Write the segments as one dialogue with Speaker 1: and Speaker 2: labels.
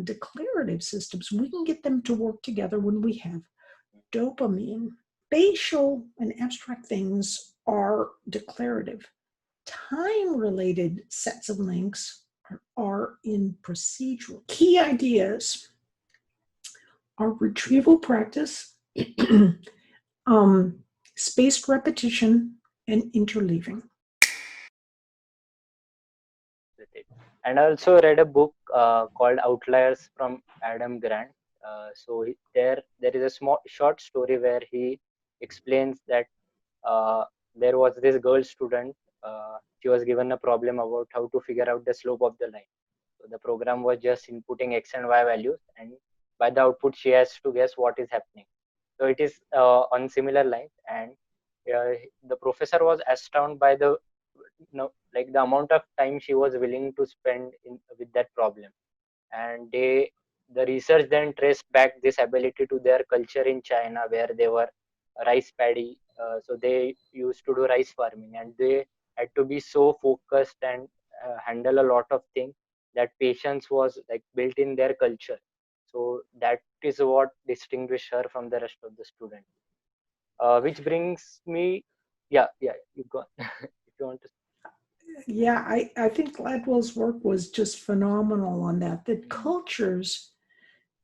Speaker 1: and declarative systems, we can get them to work together when we have dopamine. Spatial and abstract things are declarative. Time-related sets of links are in procedural. Key ideas are retrieval practice, spaced repetition, and interleaving.
Speaker 2: And I also read a book called Outliers from Adam Grant. There is a small short story where he explains that there was this girl student. She was given a problem about how to figure out the slope of the line. So the program was just inputting x and y values, and by the output she has to guess what is happening. So it is on similar lines, and the professor was astounded by the like the amount of time she was willing to spend with that problem. And the research then traced back this ability to their culture in China, where they were rice paddy. So they used to do rice farming, and they had to be so focused and handle a lot of things, that patience was like built in their culture. So that is what distinguished her from the rest of the students. Which brings me, yeah, you go. If you want to.
Speaker 1: Yeah, I think Gladwell's work was just phenomenal on that cultures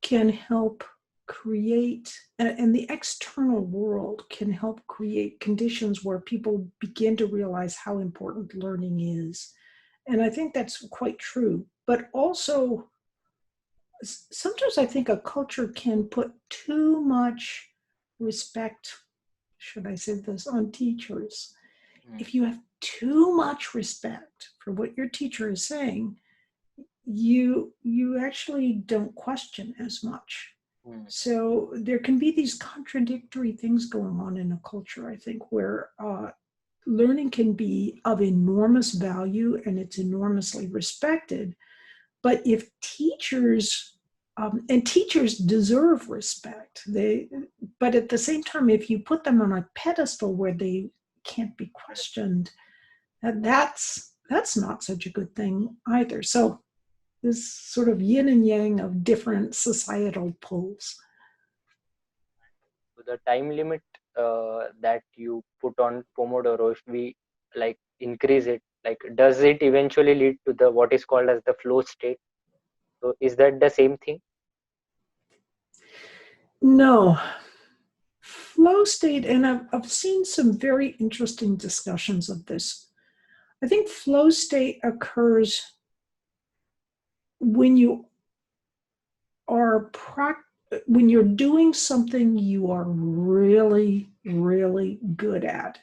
Speaker 1: can help create, and the external world can help create conditions where people begin to realize how important learning is. And I think that's quite true. But also, sometimes I think a culture can put too much respect, should I say this, on teachers. If you have too much respect for what your teacher is saying, you actually don't question as much. So there can be these contradictory things going on in a culture, I think, where learning can be of enormous value and it's enormously respected. But if teachers, and teachers deserve respect, but at the same time, if you put them on a pedestal where they can't be questioned, that's not such a good thing either. So this sort of yin and yang of different societal poles.
Speaker 2: So the time limit that you put on Pomodoro, if we like increase it, like does it eventually lead to the what is called as the flow state? So is that the same thing?
Speaker 1: No. Flow state, and I've seen some very interesting discussions of this. I think flow state occurs when you are when you're doing something you are really, really good at.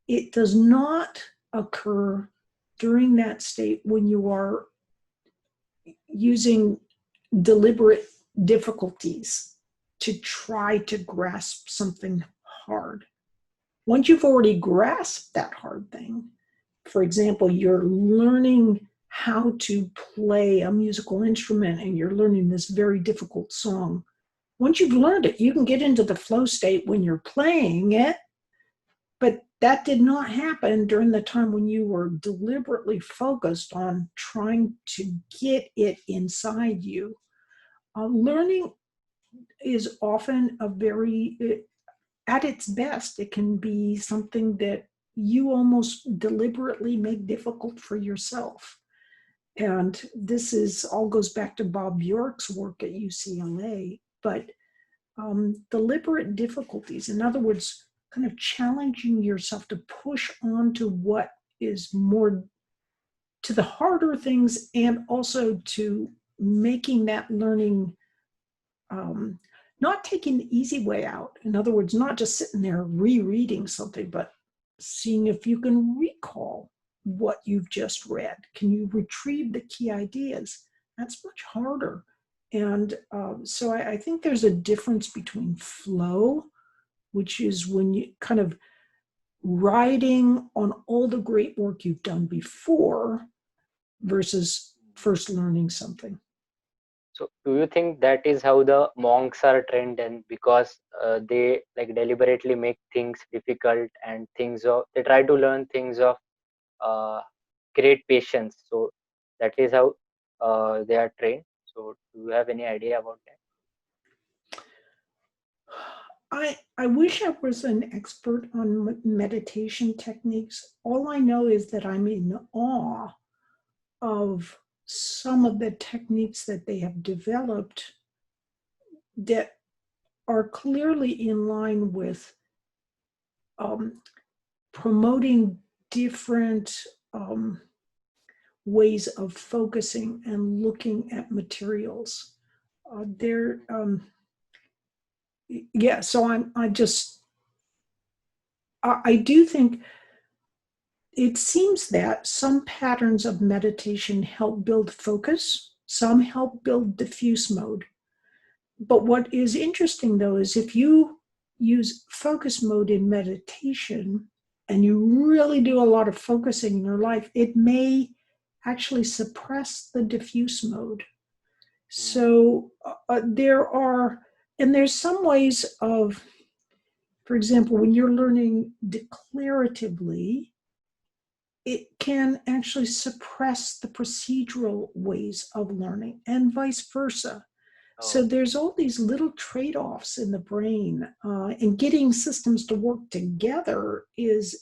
Speaker 1: It does not occur during that state when you are using deliberate difficulties to try to grasp something hard. Once you've already grasped that hard thing, for example, you're learning how to play a musical instrument and you're learning this very difficult song. Once you've learned it, you can get into the flow state when you're playing it, but that did not happen during the time when you were deliberately focused on trying to get it inside you. Learning is often at its best, it can be something that you almost deliberately make difficult for yourself. And this all goes back to Bob Bjork's work at UCLA, but deliberate difficulties, in other words, kind of challenging yourself to push on to what is more, to the harder things, and also to making that learning, not taking the easy way out. In other words, not just sitting there rereading something, but seeing if you can recall what you've just read. Can you retrieve the key ideas? That's much harder. And so I think there's a difference between flow, which is when you kind of riding on all the great work you've done before, versus first learning something.
Speaker 2: So do you think that is how the monks are trained, and because they like deliberately make things difficult and they try to learn things of great patience, so that is how they are trained? So Do you have any idea about that?
Speaker 1: I wish I was an expert on meditation techniques. All I know is that I'm in awe of some of the techniques that they have developed that are clearly in line with promoting different ways of focusing and looking at materials. Yeah, so I do think it seems that some patterns of meditation help build focus, some help build diffuse mode. But what is interesting though is if you use focus mode in meditation and you really do a lot of focusing in your life, it may actually suppress the diffuse mode. So there's some ways of, for example, when you're learning declaratively, it can actually suppress the procedural ways of learning and vice versa. So there's all these little trade-offs in the brain, and getting systems to work together is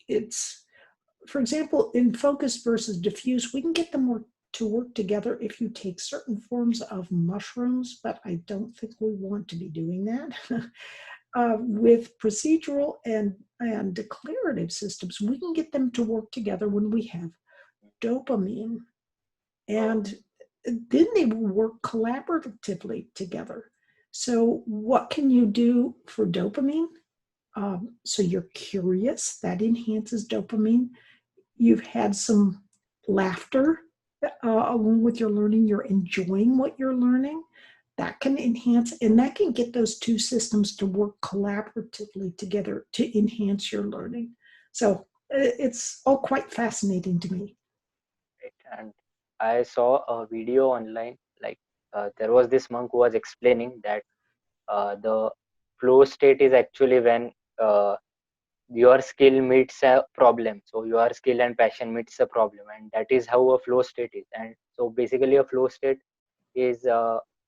Speaker 1: it's, for example, in focus versus diffuse, we can get them to work together if you take certain forms of mushrooms, but I don't think we want to be doing that. With procedural and declarative systems, we can get them to work together when we have dopamine, and then they will work collaboratively together. So what can you do for dopamine? So you're curious, that enhances dopamine. You've had some laughter along with your learning, you're enjoying what you're learning. That can enhance, and that can get those two systems to work collaboratively together to enhance your learning. So it's all quite fascinating to me.
Speaker 2: Right. And I saw a video online, like there was this monk who was explaining that the flow state is actually when your skill meets a problem. So your skill and passion meets a problem, and that is how a flow state is. And so basically a flow state is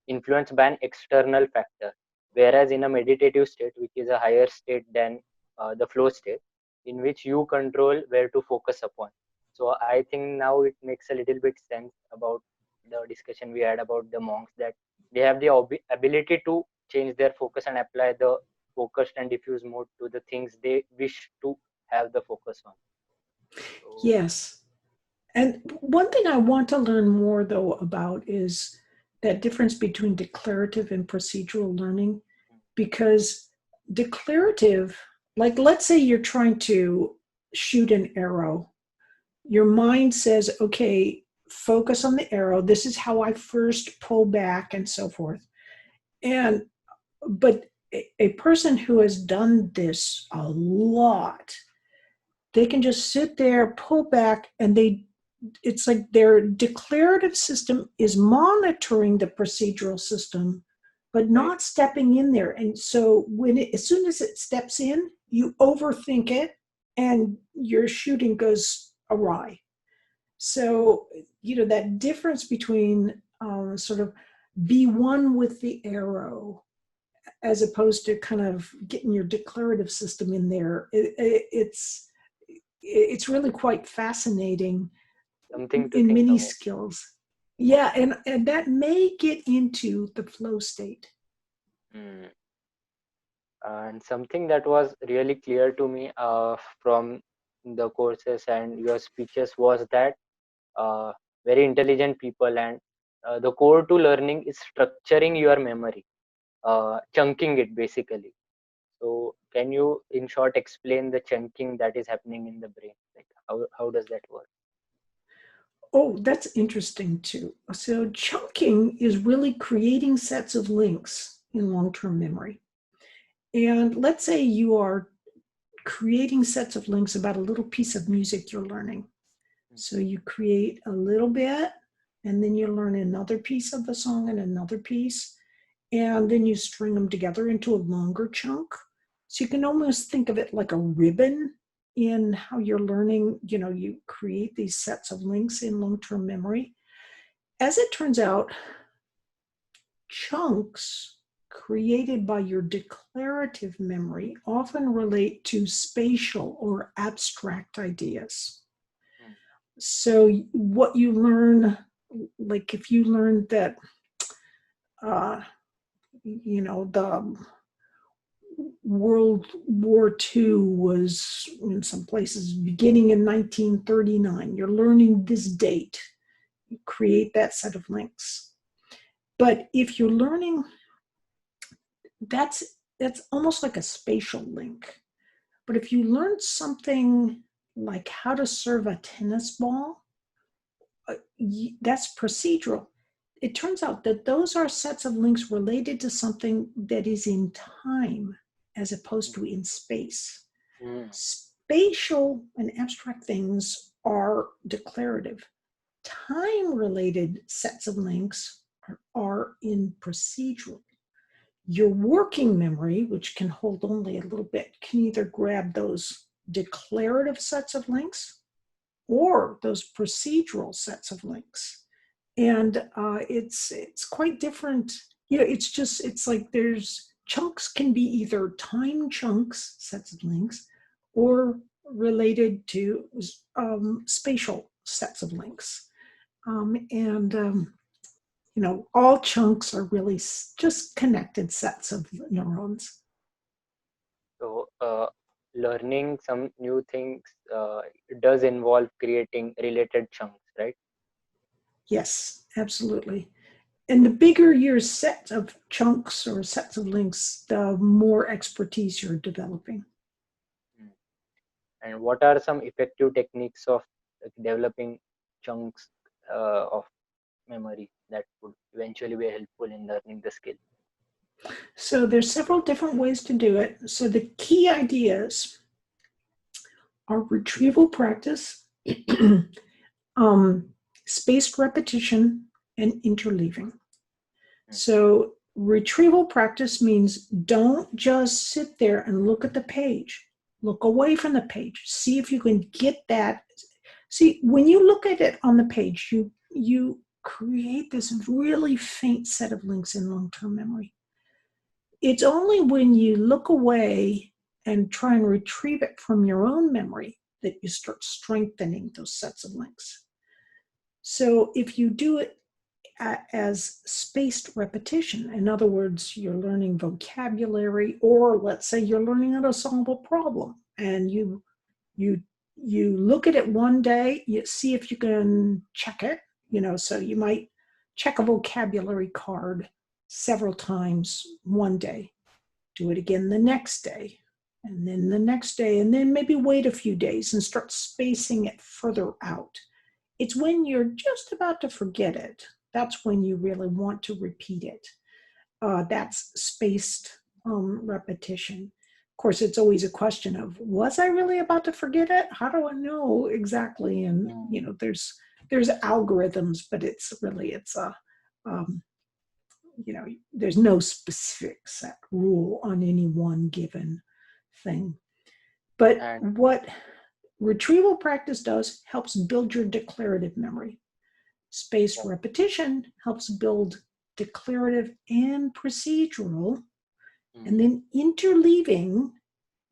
Speaker 2: influenced by an external factor, whereas in a meditative state, which is a higher state than the flow state, in which you control where to focus upon. So I think now it makes a little bit sense about the discussion we had about the monks, that they have the ability to change their focus and apply the focused and diffuse mode to the things they wish to have the focus on. So,
Speaker 1: Yes. And one thing I want to learn more, though, about is that difference between declarative and procedural learning. Because declarative, like let's say you're trying to shoot an arrow, your mind says, okay, focus on the arrow. This is how I first pull back and so forth. But a person who has done this a lot, they can just sit there, pull back, and it's like their declarative system is monitoring the procedural system, but not stepping in there. And so as soon as it steps in, you overthink it and your shooting goes awry. So, that difference between sort of be one with the arrow as opposed to kind of getting your declarative system in there, it's really quite fascinating
Speaker 2: something to
Speaker 1: in
Speaker 2: think
Speaker 1: many
Speaker 2: about.
Speaker 1: skills. Yeah, and that may get into the flow state.
Speaker 2: And something that was really clear to me from the courses and your speeches was that very intelligent people, and the core to learning is structuring your memory, chunking it basically. So can you in short explain the chunking that is happening in the brain? Like how does that work?
Speaker 1: Oh, that's interesting too. So chunking is really creating sets of links in long-term memory. And let's say you are creating sets of links about a little piece of music you're learning. So you create a little bit, and then you learn another piece of the song and another piece, and then you string them together into a longer chunk. So you can almost think of it like a ribbon in how you're learning. You create these sets of links in long-term memory. As it turns out, chunks created by your declarative memory often relate to spatial or abstract ideas.
Speaker 2: Mm.
Speaker 1: So what you learn, like if you learned that, the World War II was in some places beginning in 1939, you're learning this date, you create that set of links. But if you're learning, that's almost like a spatial link. But if you learn something like how to serve a tennis ball, that's procedural. It turns out that those are sets of links related to something that is in time as opposed to in space.
Speaker 2: Mm.
Speaker 1: Spatial and abstract things are declarative. Time-related sets of links are in procedural. Your working memory, which can hold only a little bit, can either grab those declarative sets of links or those procedural sets of links. And it's quite different. It's like there's chunks can be either time chunks, sets of links, or related to spatial sets of links. All chunks are really just connected sets of neurons.
Speaker 2: So, learning some new things does involve creating related chunks, right?
Speaker 1: Yes, absolutely. And the bigger your set of chunks or sets of links, the more expertise you're developing.
Speaker 2: Mm. And what are some effective techniques of developing chunks of memory that would eventually be helpful in learning the skill?
Speaker 1: So there's several different ways to do it. So the key ideas are retrieval practice, um, spaced repetition, and interleaving.
Speaker 2: Mm.
Speaker 1: So retrieval practice means don't just sit there and look at the page. Look away from the page. See if you can get that. See, when you look at it on the page, you create this really faint set of links in long-term memory. It's only when you look away and try and retrieve it from your own memory that you start strengthening those sets of links. So if you do it as spaced repetition, in other words, you're learning vocabulary, or let's say you're learning how to solve a problem, and you look at it one day, you see if you can check it, so you might check a vocabulary card several times one day, do it again the next day, and then the next day, and then maybe wait a few days and start spacing it further out. It's when you're just about to forget it, that's when you really want to repeat it. That's spaced repetition. Of course, it's always a question of, was I really about to forget it? How do I know exactly? And there's algorithms, but it's there's no specific set rule on any one given thing. But
Speaker 2: And
Speaker 1: what retrieval practice does helps build your declarative memory. Spaced repetition helps build declarative and procedural. And then interleaving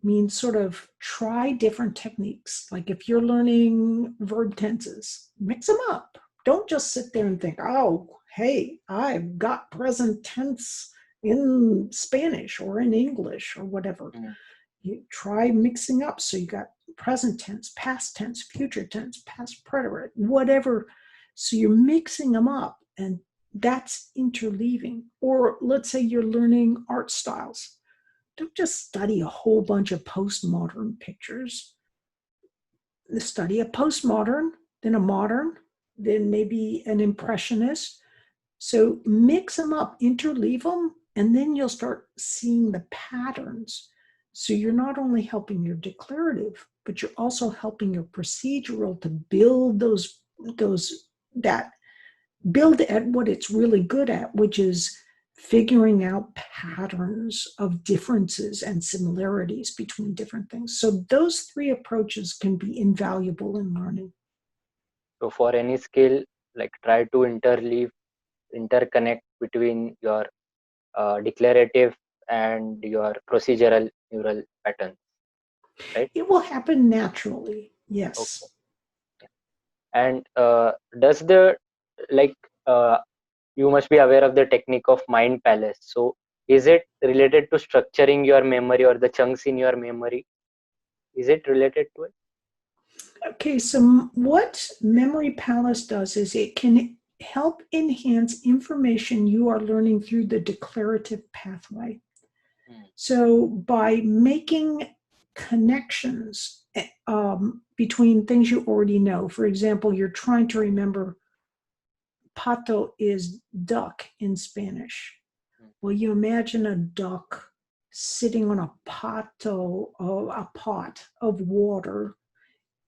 Speaker 1: means sort of try different techniques. Like if you're learning verb tenses, mix them up. Don't just sit there and think, oh, hey, I've got present tense in Spanish or in English or whatever. You try mixing up. So you got present tense, past tense, future tense, past preterite, whatever. So you're mixing them up, and that's interleaving. Or let's say you're learning art styles. Don't just study a whole bunch of postmodern pictures. Study a postmodern, then a modern, then maybe an impressionist. So mix them up, interleave them, and then you'll start seeing the patterns. So you're not only helping your declarative, but you're also helping your procedural to build build at what it's really good at, which is figuring out patterns of differences and similarities between different things. So those three approaches can be invaluable in learning.
Speaker 2: so, for any skill, like try to interconnect between your declarative and your procedural neural patterns, right?
Speaker 1: It will happen naturally.
Speaker 2: Okay.
Speaker 1: Yes.
Speaker 2: And does the like you must be aware of the technique of mind palace. So is it related to structuring your memory or the chunks in your memory? Is it related to it?
Speaker 1: Okay, so what Memory Palace does is it can help enhance information you are learning through the declarative pathway.
Speaker 2: Hmm.
Speaker 1: So by making connections between things you already know, for example, you're trying to remember pato is duck in Spanish.
Speaker 2: Hmm.
Speaker 1: Well, you imagine a duck sitting on a a pot of water,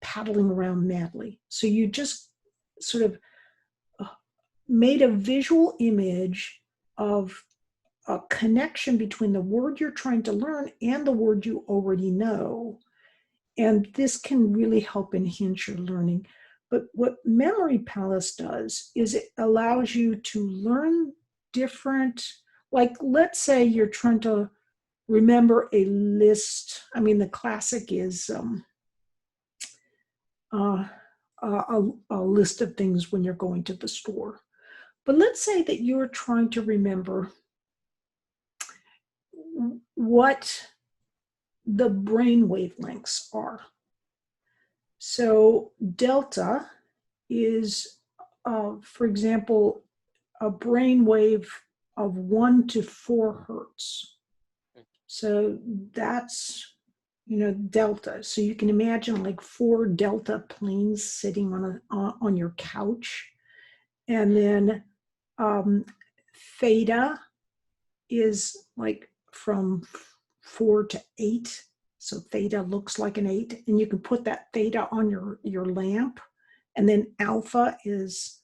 Speaker 1: paddling around madly. So you just sort of made a visual image of a connection between the word you're trying to learn and the word you already know. And this can really help enhance your learning. But what Memory Palace does is it allows you to learn different, like let's say you're trying to remember a list. I mean, the classic is uh, a list of things when you're going to the store. But let's say that you're trying to remember what the brain wavelengths are. So delta is, for example, a brain wave of 1 to 4 hertz. So that's, delta. So you can imagine like 4 delta planes sitting on your couch. And then theta is like from 4 to 8. So theta looks like an 8, and you can put that theta on your lamp. And then alpha is,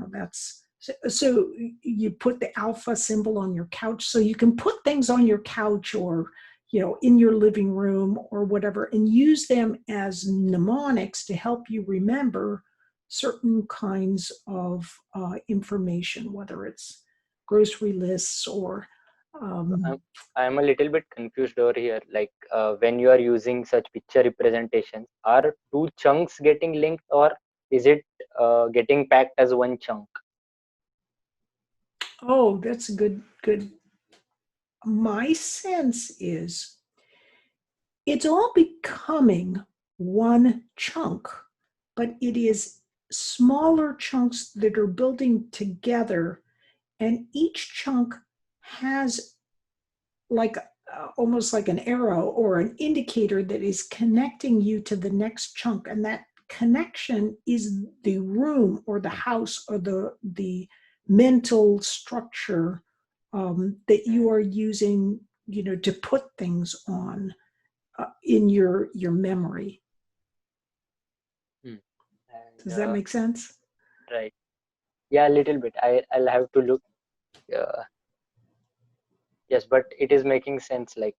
Speaker 1: that's so you put the alpha symbol on your couch. So you can put things on your couch or in your living room or whatever, and use them as mnemonics to help you remember certain kinds of information, whether it's grocery lists or
Speaker 2: So
Speaker 1: um,
Speaker 2: I'm a little bit confused over here. Like when you are using such picture representations, are two chunks getting linked, or is it getting packed as one chunk?
Speaker 1: oh, that's a good. My sense is it's all becoming one chunk, but it is smaller chunks that are building together, and each chunk has like almost like an arrow or an indicator that is connecting you to the next chunk, and that connection is the room or the house or the mental structure that you are using, to put things on in your memory.
Speaker 2: Hmm. And
Speaker 1: Does that make sense?
Speaker 2: right, yeah, a little bit. I'll have to look. Uh, yes, but it is making sense. Like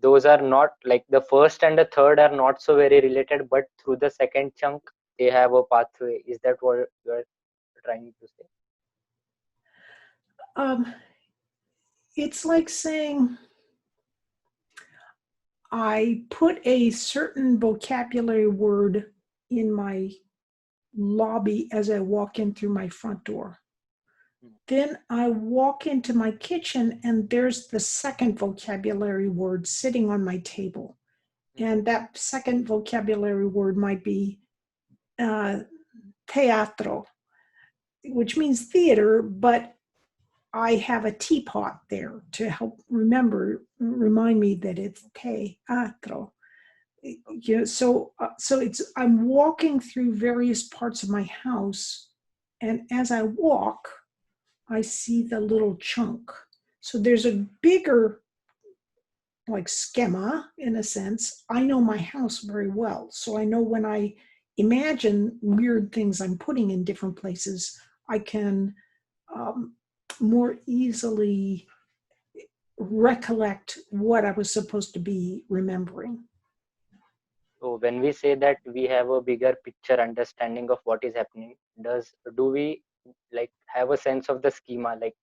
Speaker 2: those are not like the first and the third are not so very related, but through the second chunk they have a pathway. Is that what you're trying to say?
Speaker 1: um, it's like saying I put a certain vocabulary word in my lobby as I walk in through my front door.
Speaker 2: Hmm.
Speaker 1: Then I walk into my kitchen and there's the second vocabulary word sitting on my table.
Speaker 2: Hmm.
Speaker 1: And that second vocabulary word might be uh, teatro, which means theater, but I have a teapot there to help remind me that it's teatro. So it's I'm walking through various parts of my house, and as I walk, I see the little chunk. So there's a bigger like schema in a sense. I know my house very well, so I know when I imagine weird things I'm putting in different places, I can um, more easily recollect what I was supposed to be remembering.
Speaker 2: So when we say that we have a bigger picture understanding of what is happening, do we like have a sense of the schema? Like,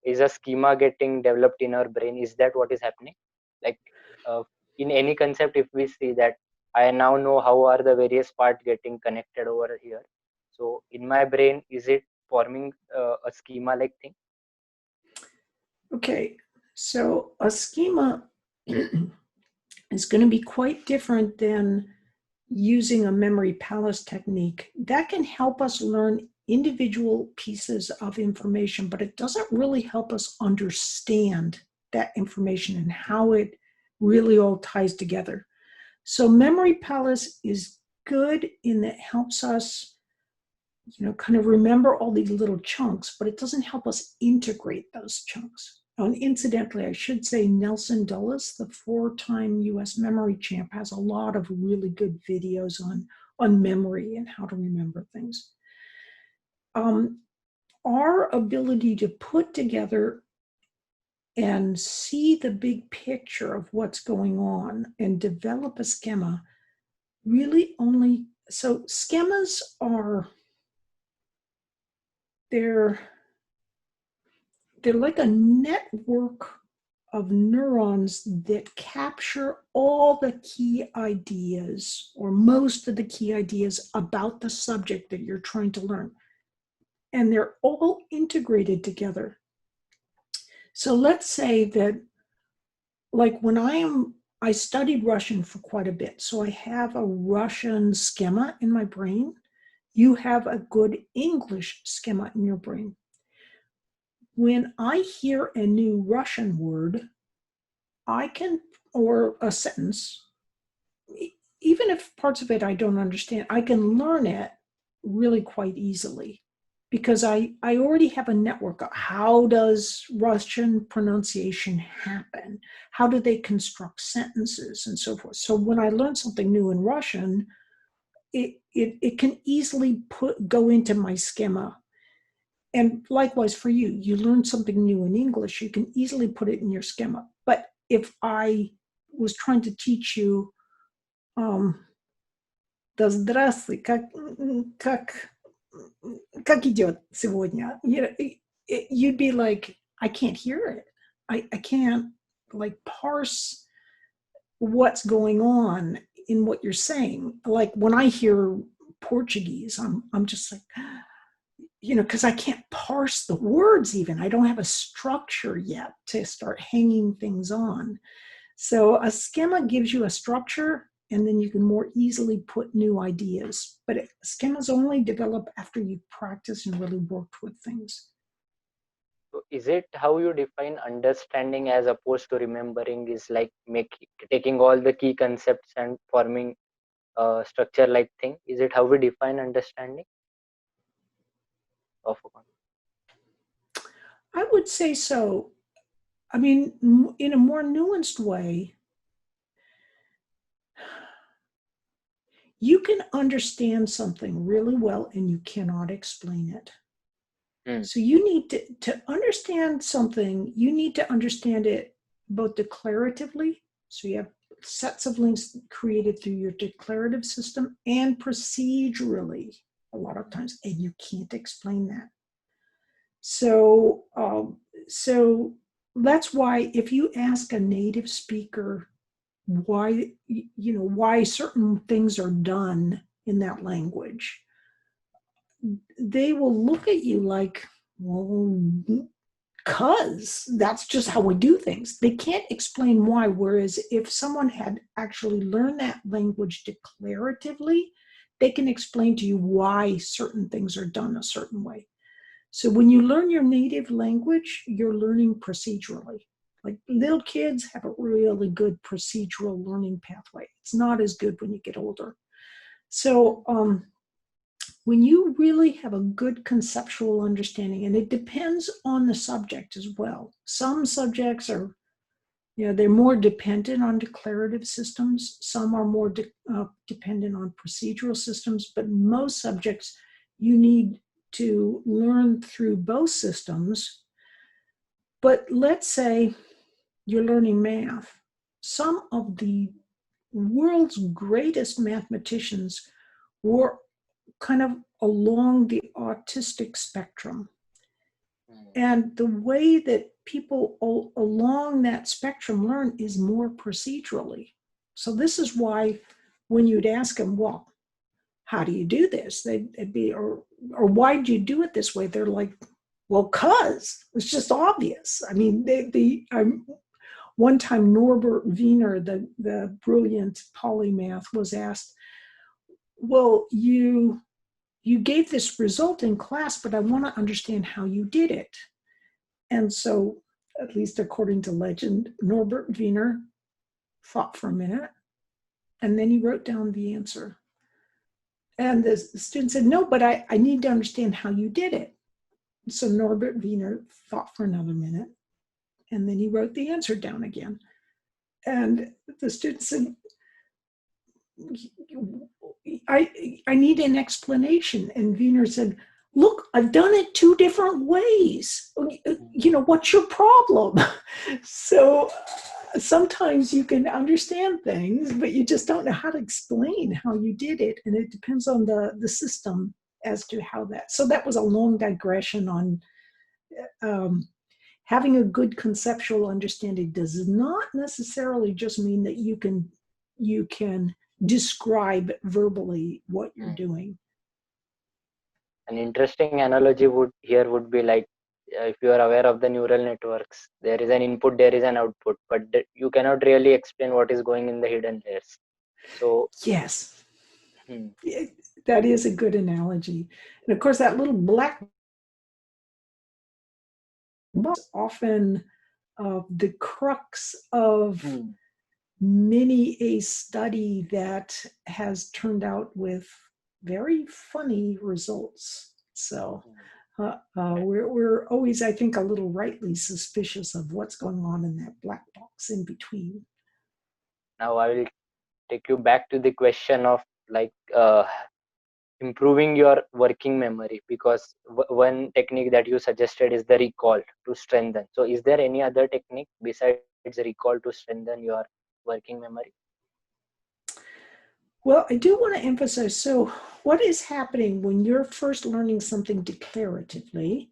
Speaker 2: is a schema getting developed in our brain? Is that what is happening? Like, uh, in any concept, if we see that I now know how are the various parts getting connected over here. So in my brain, is it forming a schema like thing?
Speaker 1: Okay, so a schema is going to be quite different than using a memory palace technique. That can help us learn individual pieces of information, but it doesn't really help us understand that information and how it really all ties together. So memory palace is good in that it helps us, kind of remember all these little chunks, but it doesn't help us integrate those chunks. And incidentally, I should say Nelson Dulles, the 4-time US memory champ, has a lot of really good videos on memory and how to remember things. Our ability to put together and see the big picture of what's going on and develop a schema really only, so schemas are, they're like a network of neurons that capture all the key ideas or most of the key ideas about the subject that you're trying to learn. And they're all integrated together. So let's say that, like when I studied Russian for quite a bit, so I have a Russian schema in my brain. You have a good English schema in your brain. When I hear a new Russian word, I can, or a sentence, even if parts of it I don't understand, I can learn it really quite easily because I already have a network of how does Russian pronunciation happen? How do they construct sentences and so forth? So when I learn something new in Russian, it can easily go into my schema. And likewise for you, you learn something new in English, you can easily put it in your schema. But if I was trying to teach you, да здравствуй, как идет сегодня? You'd be like, I can't hear it. I can't like parse what's going on in what you're saying. Like when I hear Portuguese, I'm just like, because I can't parse the words even. I don't have a structure yet to start hanging things on. So a schema gives you a structure, and then you can more easily put new ideas. But schemas only develop after you've practiced and really worked with things.
Speaker 2: So is it how you define understanding as opposed to remembering is like taking all the key concepts and forming a structure like thing? Is it how we define understanding of a concept?
Speaker 1: I would say so. I mean, in a more nuanced way, you can understand something really well and you cannot explain it. So you need to understand something, you need to understand it both declaratively, so you have sets of links created through your declarative system, and procedurally a lot of times, and you can't explain that. So that's why if you ask a native speaker why certain things are done in that language, they will look at you like, well, because that's just how we do things. They can't explain why. Whereas if someone had actually learned that language declaratively, they can explain to you why certain things are done a certain way. So when you learn your native language, you're learning procedurally. Like little kids have a really good procedural learning pathway. It's not as good when you get older. So when you really have a good conceptual understanding, and it depends on the subject as well. Some subjects are, they're more dependent on declarative systems. Some are more dependent on procedural systems, but most subjects you need to learn through both systems. But let's say you're learning math. Some of the world's greatest mathematicians were kind of along the autistic spectrum. And the way that people along that spectrum learn is more procedurally. So this is why when you'd ask them, well, how do you do this? They'd be, or why do you do it this way? They're like, well, cause it's just obvious. I mean, one time Norbert Wiener, the brilliant polymath, was asked, well, you gave this result in class, but I want to understand how you did it. And so, at least according to legend, Norbert Wiener thought for a minute, and then he wrote down the answer. And the student said, no, but I need to understand how you did it. So Norbert Wiener thought for another minute, and then he wrote the answer down again. And the student said, I need an explanation. And Wiener said, look, I've done it 2 different ways. What's your problem? So sometimes you can understand things, but you just don't know how to explain how you did it. And it depends on the system as to how that. So that was a long digression on having a good conceptual understanding does not necessarily just mean that you can describe verbally what you're doing.
Speaker 2: An interesting analogy would be like, if you are aware of the neural networks, there is an input, there is an output, but you cannot really explain what is going in the hidden layers. So
Speaker 1: yes, that is a good analogy. And of course, that little black box is often the crux of many a study that has turned out with very funny results. So we're always, I think, a little rightly suspicious of what's going on in that black box in between.
Speaker 2: Now I will take you back to the question of like improving your working memory, because one technique that you suggested is the recall to strengthen. So is there any other technique besides recall to strengthen your working memory?
Speaker 1: Well, I do want to emphasize, so what is happening when you're first learning something declaratively?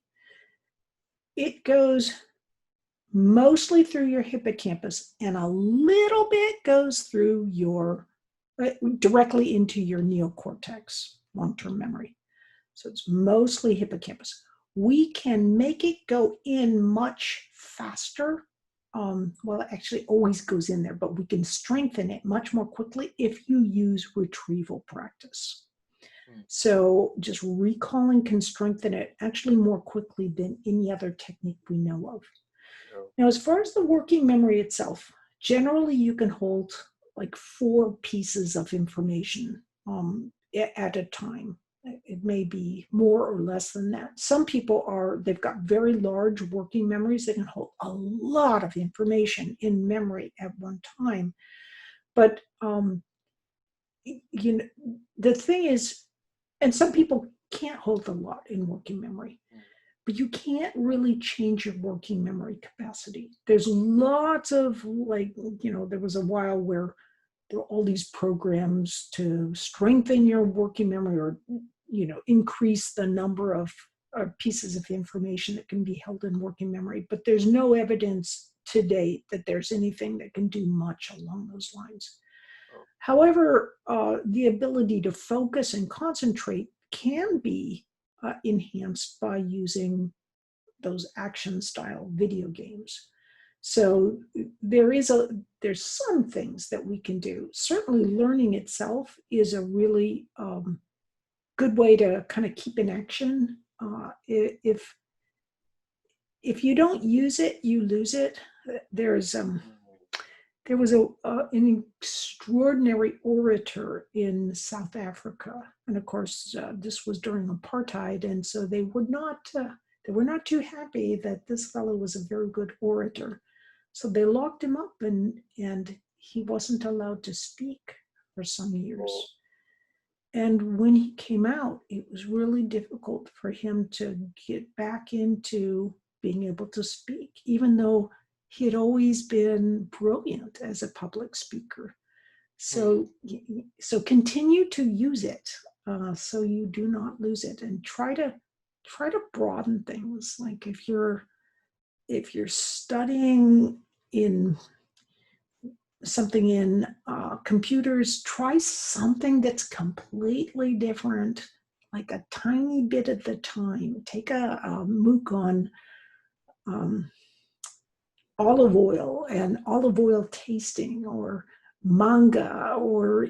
Speaker 1: It goes mostly through your hippocampus, and a little bit goes through directly into your neocortex, long-term memory. So it's mostly hippocampus. We can make it go in much faster. Well, it actually always goes in there, but we can strengthen it much more quickly if you use retrieval practice. So just recalling can strengthen it actually more quickly than any other technique we know of. Now, as far as the working memory itself, generally you can hold like 4 pieces of information at a time. It may be more or less than that. Some people they've got very large working memories. They can hold a lot of information in memory at one time. But, the thing is, and some people can't hold a lot in working memory, but you can't really change your working memory capacity. There's lots of there was a while where there were all these programs to strengthen your working memory or, increase the number of pieces of information that can be held in working memory. But there's no evidence to date that there's anything that can do much along those lines. However, the ability to focus and concentrate can be enhanced by using those action style video games. So there's some things that we can do. Certainly learning itself is a really good way to kind of keep in action. If you don't use it, you lose it. There was an extraordinary orator in South Africa, and of course this was during apartheid, and so they were not too happy that this fellow was a very good orator. So they locked him up, and he wasn't allowed to speak for some years. And when he came out, it was really difficult for him to get back into being able to speak, even though he had always been brilliant as a public speaker.
Speaker 2: Hmm.
Speaker 1: So continue to use it, so you do not lose it, and try to broaden things. Like if you're studying in something in computers, try something that's completely different, like a tiny bit at the time. Take a MOOC on um, olive oil and olive oil tasting, or manga, or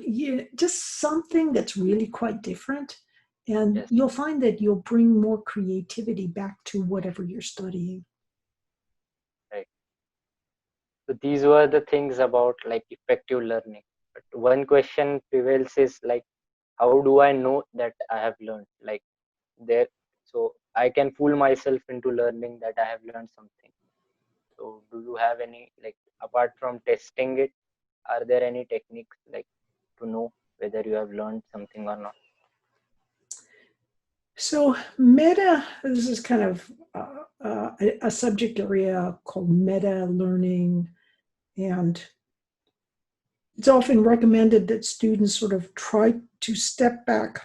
Speaker 1: just something that's really quite different. And
Speaker 2: Yes.
Speaker 1: you'll find that you'll bring more creativity back to whatever you're studying.
Speaker 2: Right. So these were the things about like effective learning. But one question prevails is like, how do I know that I have learned? Like there, so I can fool myself into learning that I have learned something. So do you have any, like, apart from testing it, are there any techniques like to know whether you have learned something or not?
Speaker 1: So this is kind of a subject area called meta learning, and it's often recommended that students sort of try to step back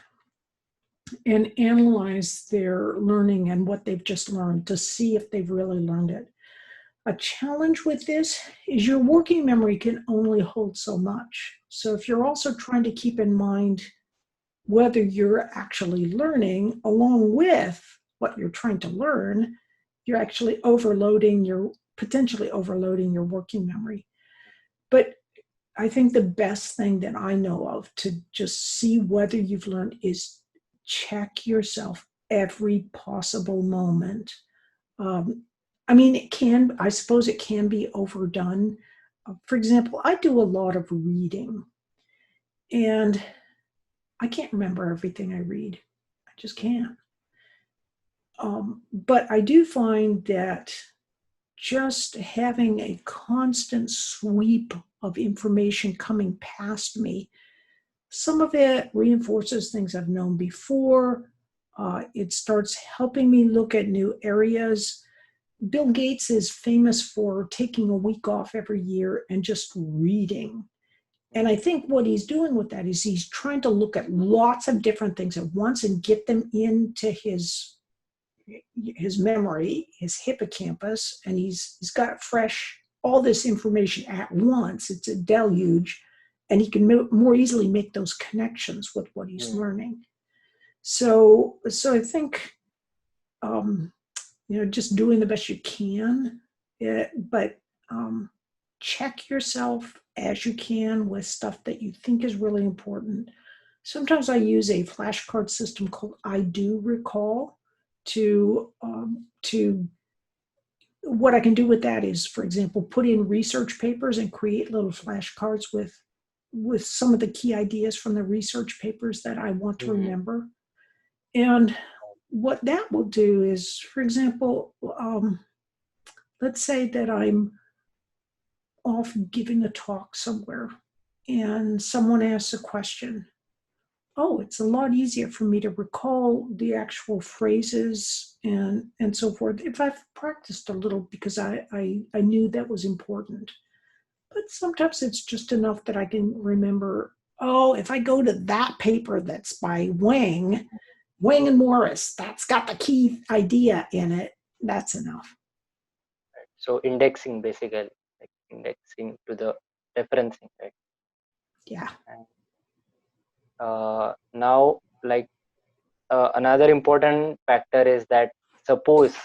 Speaker 1: and analyze their learning and what they've just learned to see if they've really learned it. A challenge with this is your working memory can only hold so much. So if you're also trying to keep in mind whether you're actually learning along with what you're trying to learn, you're actually potentially overloading your working memory. But I think the best thing that I know of to just see whether you've learned is check yourself every possible moment. Um, I mean, I suppose it can be overdone. For example, I do a lot of reading, and I can't remember everything I read. I just can't. But I do find that just having a constant sweep of information coming past me, some of it reinforces things I've known before. It starts helping me look at new areas. Bill Gates is famous for taking a week off every year and just reading. And I think what he's doing with that is he's trying to look at lots of different things at once and get them into his memory, his hippocampus, and he's got fresh all this information at once. It's a deluge, and he can more easily make those connections with what he's
Speaker 2: Hmm.
Speaker 1: learning. So I think just doing the best you can, but check yourself as you can with stuff that you think is really important. Sometimes I use a flashcard system called I Do Recall to what I can do with that is, for example, put in research papers and create little flashcards with some of the key ideas from the research papers that I want to
Speaker 2: Hmm.
Speaker 1: remember. And what that will do is, for example, let's say that I'm off giving a talk somewhere and someone asks a question. Oh, it's a lot easier for me to recall the actual phrases and so forth if I've practiced a little, because I knew that was important. But sometimes it's just enough that I can remember, oh, if I go to that paper that's by Wang and Morris, that's got the key idea in it, that's enough.
Speaker 2: So indexing basically, like indexing to the referencing, right?
Speaker 1: Yeah.
Speaker 2: And now, like another important factor is that suppose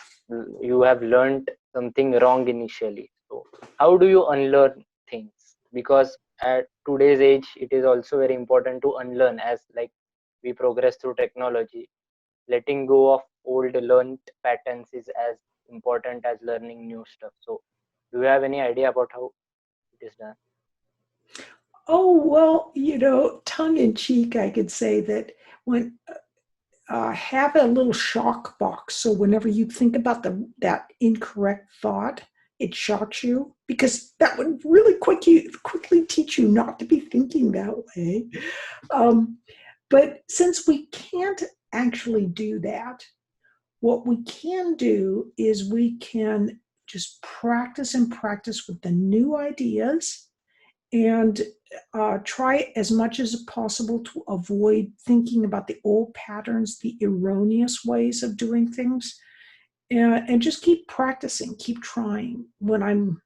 Speaker 2: you have learned something wrong initially. So how do you unlearn things? Because at today's age, it is also very important to unlearn as like we progress through technology. Letting go of old learned patterns is as important as learning new stuff. So do you have any idea about how it is done?
Speaker 1: Oh, well, tongue in cheek, I could say that when have a little shock box. So whenever you think about that incorrect thought, it shocks you, because that would really quickly teach you not to be thinking that way. Um, but since we can't actually do that, what we can do is we can just practice and practice with the new ideas, and try as much as possible to avoid thinking about the old patterns, the erroneous ways of doing things, and just keep practicing, keep trying. When I'm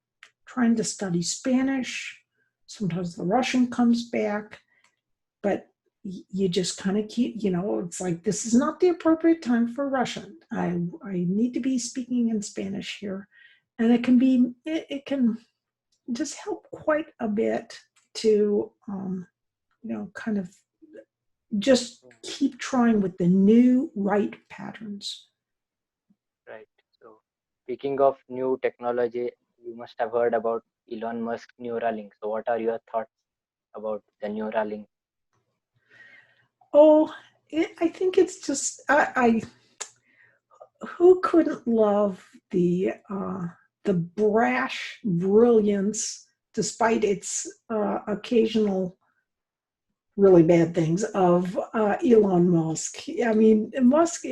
Speaker 1: trying to study Spanish, sometimes the Russian comes back, but you just kind of keep, it's like, this is not the appropriate time for Russian. I need to be speaking in Spanish here. And it can just help quite a bit to, kind of just keep trying with the new right patterns.
Speaker 2: Right. So, speaking of new technology, you must have heard about Elon Musk Neuralink. So, what are your thoughts about the Neuralink?
Speaker 1: Oh, I think it's just, who couldn't love the brash brilliance, despite its occasional really bad things, of Elon Musk. I mean, Musk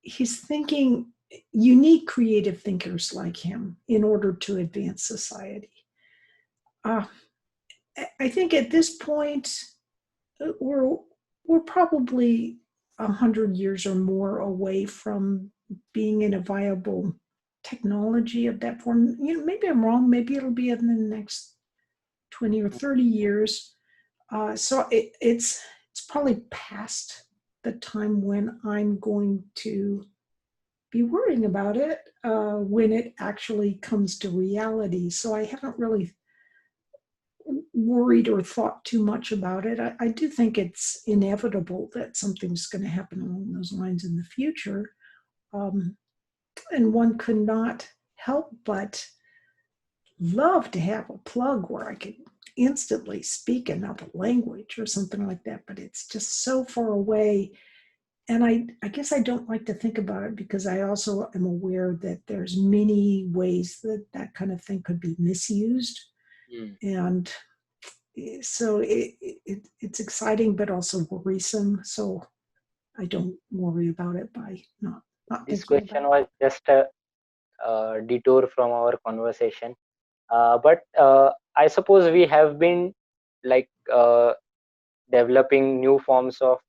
Speaker 1: he's thinking. You need creative thinkers like him in order to advance society. Uh, I think at this point, we're we're probably 100 years or more away from being in a viable technology of that form. Maybe I'm wrong. Maybe it'll be in the next 20 or 30 years. So it's probably past the time when I'm going to be worrying about it when it actually comes to reality. So I haven't really worried or thought too much about it. I do think it's inevitable that something's going to happen along those lines in the future. Um, and one could not help but love to have a plug where I could instantly speak another language or something like that, but it's just so far away. And I guess I don't like to think about it because I also am aware that there's many ways that that kind of thing could be misused.
Speaker 2: Mm.
Speaker 1: And so it's exciting, but also worrisome. So I don't worry about it by not
Speaker 2: This
Speaker 1: thinking about
Speaker 2: question
Speaker 1: it.
Speaker 2: was just a detour from our conversation. But I suppose we have been like developing new forms of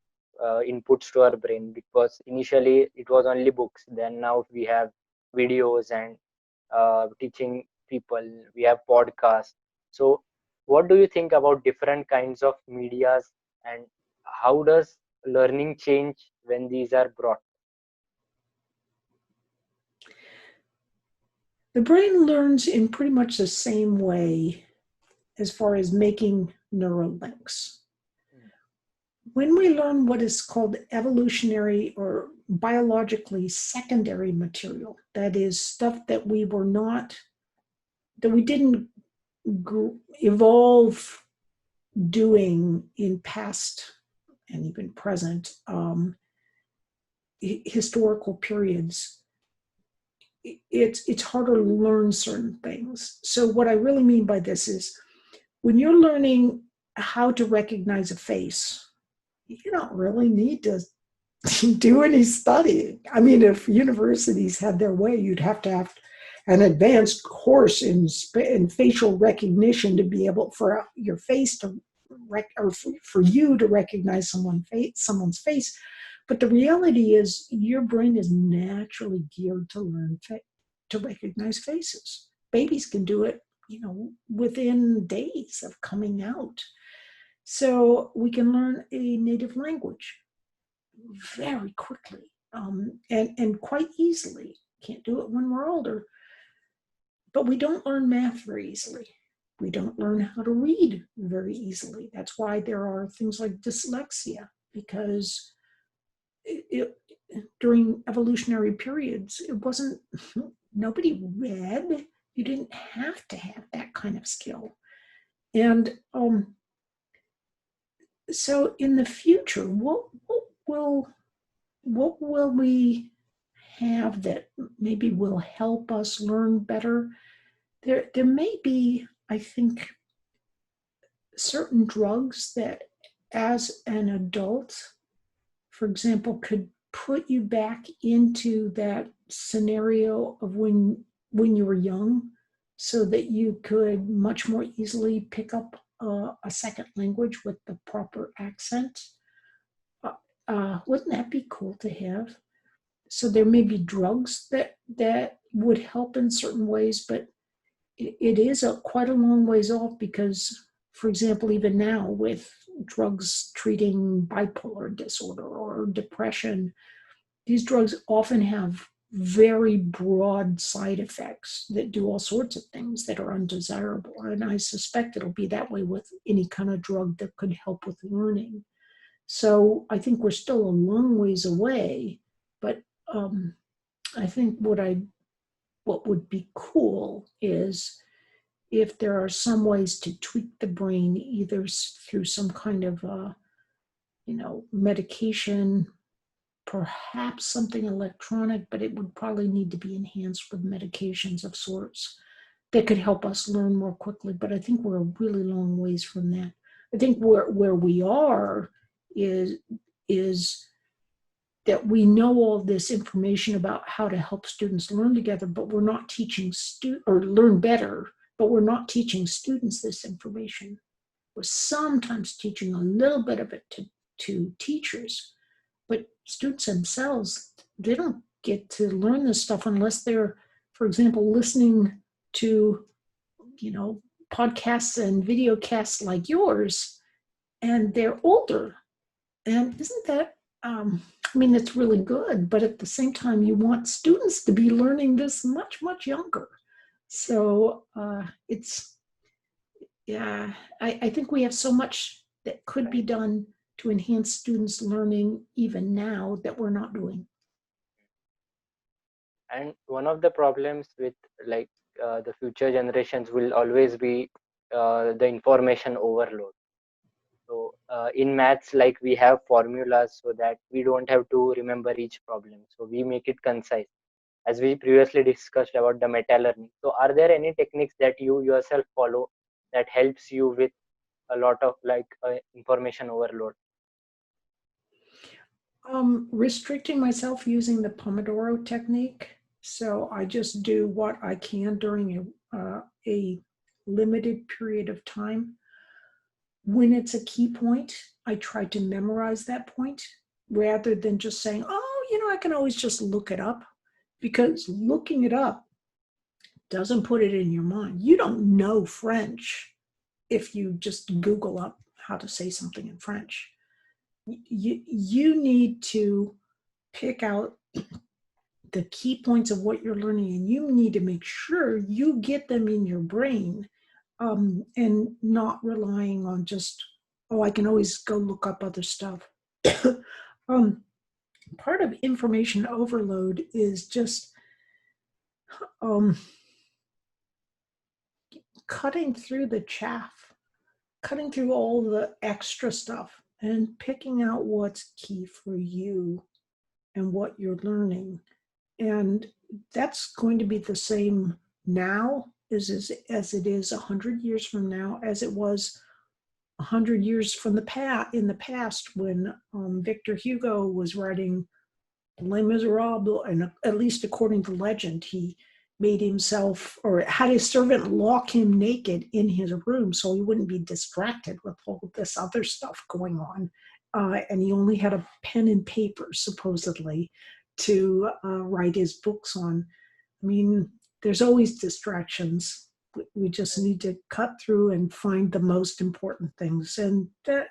Speaker 2: inputs to our brain, because initially it was only books. Then now we have videos and teaching people. We have podcasts. So, what do you think about different kinds of medias, and how does learning change when these are brought?
Speaker 1: The brain learns in pretty much the same way as far as making neural links. When we learn what is called evolutionary or biologically secondary material, that is stuff that we didn't evolve doing in past and even present historical periods, it's harder to learn certain things. So what I really mean by this is when you're learning how to recognize a face, you don't really need to do any studying. I mean, if universities had their way, you'd have to have an advanced course in facial recognition to be able for your face to or for you to recognize someone's face. But the reality is, your brain is naturally geared to learn to recognize faces. Babies can do it, within days of coming out. So we can learn a native language very quickly and quite easily. Can't do it when we're older, but we don't learn math very easily. We don't learn how to read very easily. That's why there are things like dyslexia, because during evolutionary periods, it wasn't, nobody read. You didn't have to have that kind of skill. And so in the future, what will we have that maybe will help us learn better? There may be, I think, certain drugs that as an adult, for example, could put you back into that scenario of when you were young. so that you could much more easily pick up a second language with the proper accent. Wouldn't that be cool to have? So there may be drugs that would help in certain ways, but it is quite a long ways off because, for example, even now with drugs treating bipolar disorder or depression, these drugs often have very broad side effects that do all sorts of things that are undesirable. And I suspect it'll be that way with any kind of drug that could help with learning. So I think we're still a long ways away, but I think what would be cool is if there are some ways to tweak the brain, either through some kind of medication, perhaps something electronic, but it would probably need to be enhanced with medications of sorts that could help us learn more quickly. But I think we're a really long ways from that. I think where we are is that we know all this information about how to help students learn together, but we're not teaching or learn better, but we're not teaching students this information. We're sometimes teaching a little bit of it to teachers, but students themselves, they don't get to learn this stuff unless they're, for example, listening to, podcasts and video casts like yours, and they're older. And isn't that, it's really good, but at the same time, you want students to be learning this much, much younger. So I think we have so much that could be done to enhance students' learning even now that we're not doing.
Speaker 2: And one of the problems with the future generations will always be the information overload. So in maths, like we have formulas so that we don't have to remember each problem. So we make it concise, as we previously discussed about the meta learning. So are there any techniques that you yourself follow that helps you with a lot of information overload?
Speaker 1: Restricting myself using the Pomodoro technique. So I just do what I can during a limited period of time. When it's a key point, I try to memorize that point rather than just saying, I can always just look it up, because looking it up doesn't put it in your mind. You don't know French if you just Google up how to say something in French. You need to pick out the key points of what you're learning, and you need to make sure you get them in your brain, and not relying on just, I can always go look up other stuff. Part of information overload is just cutting through the chaff, cutting through all the extra stuff and picking out what's key for you and what you're learning. And that's going to be the same now as it is 100 years from now, as it was 100 years from in the past when Victor Hugo was writing Les Miserables, and at least according to legend, he made himself, or had his servant lock him naked in his room so he wouldn't be distracted with all this other stuff going on. And he only had a pen and paper, supposedly, to write his books on. There's always distractions. We just need to cut through and find the most important things. And that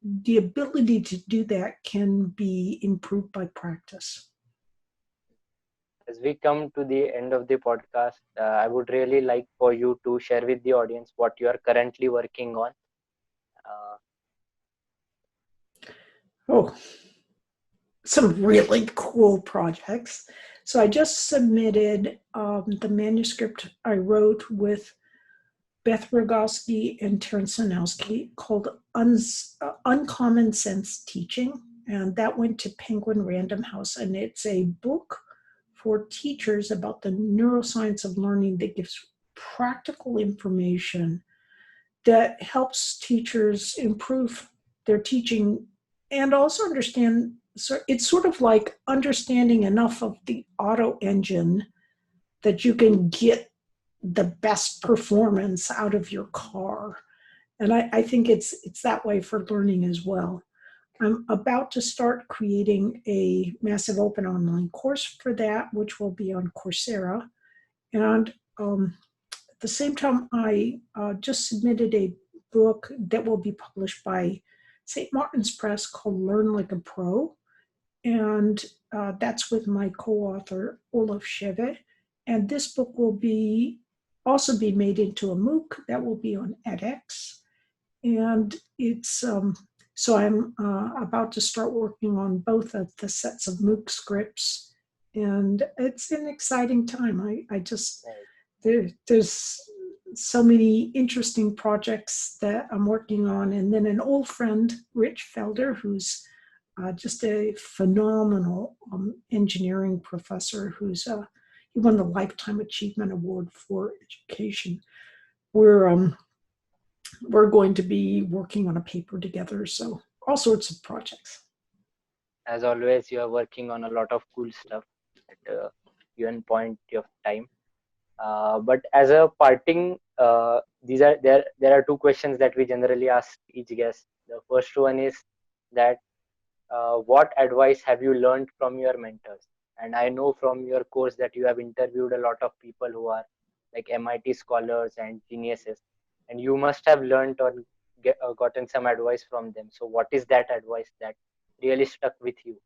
Speaker 1: the ability to do that can be improved by practice.
Speaker 2: As we come to the end of the podcast, I would really like for you to share with the audience what you are currently working on.
Speaker 1: Some really cool projects. So I just submitted the manuscript I wrote with Beth Rogowski and Terence Sanowski, called Uncommon Sense Teaching. And that went to Penguin Random House. And it's a book for teachers about the neuroscience of learning that gives practical information that helps teachers improve their teaching and also understand. So it's sort of like understanding enough of the auto engine that you can get the best performance out of your car. And I think it's that way for learning as well. I'm about to start creating a massive open online course for that, which will be on Coursera. And at the same time, I just submitted a book that will be published by St. Martin's Press called Learn Like a Pro. And that's with my co-author, Olaf Schemes. And this book will also be made into a MOOC that will be on edX. And it's so I'm about to start working on both of the sets of MOOC scripts, and it's an exciting time. I just there's so many interesting projects that I'm working on, and then an old friend, Rich Felder, who's just a phenomenal engineering professor, he won the Lifetime Achievement Award for Education. We're going to be working on a paper together, so all sorts of projects.
Speaker 2: As always, you are working on a lot of cool stuff at a given point of time. But as a parting, there are two questions that we generally ask each guest. The first one is that what advice have you learned from your mentors? And I know from your course that you have interviewed a lot of people who are like MIT scholars and geniuses, and you must have learned or gotten some advice from them. So what is that advice that really stuck with you?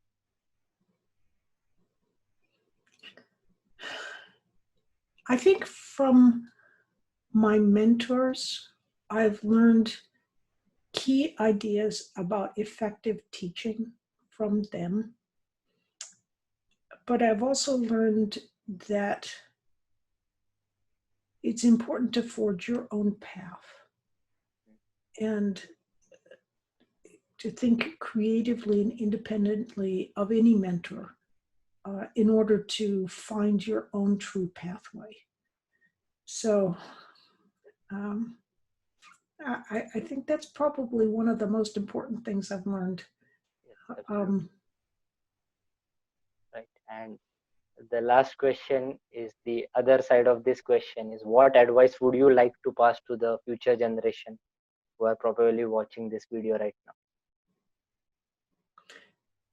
Speaker 1: I think from my mentors, I've learned key ideas about effective teaching from them. But I've also learned that it's important to forge your own path and to think creatively and independently of any mentor in order to find your own true pathway. So I think that's probably one of the most important things I've learned.
Speaker 2: Yes, right. And the last question is the other side of this question is what advice would you like to pass to the future generation who are probably watching this video right now?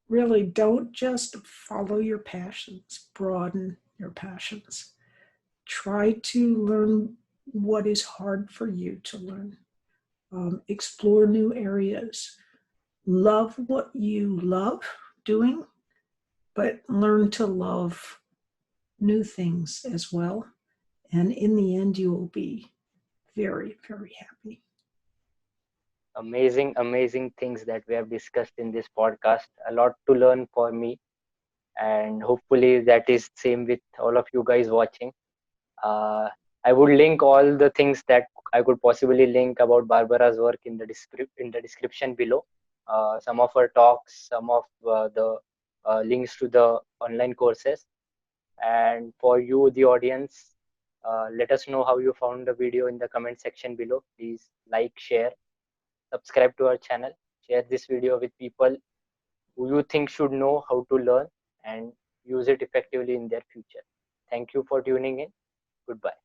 Speaker 1: Really, don't just follow your passions, broaden your passions. Try to learn what is hard for you to learn. Explore new areas. Love what you love doing, but learn to love new things as well. And in the end, you will be very, very happy.
Speaker 2: Amazing things that we have discussed in this podcast. A lot to learn for me, and hopefully that is same with all of you guys watching. I would link all the things that I could possibly link about Barbara's work in the description below. Some of her talks, some of the links to the online courses. And for you, the audience, let us know how you found the video in the comment section below. Please like, share, subscribe to our channel, share this video with people who you think should know how to learn and use it effectively in their future. Thank you for tuning in. Goodbye.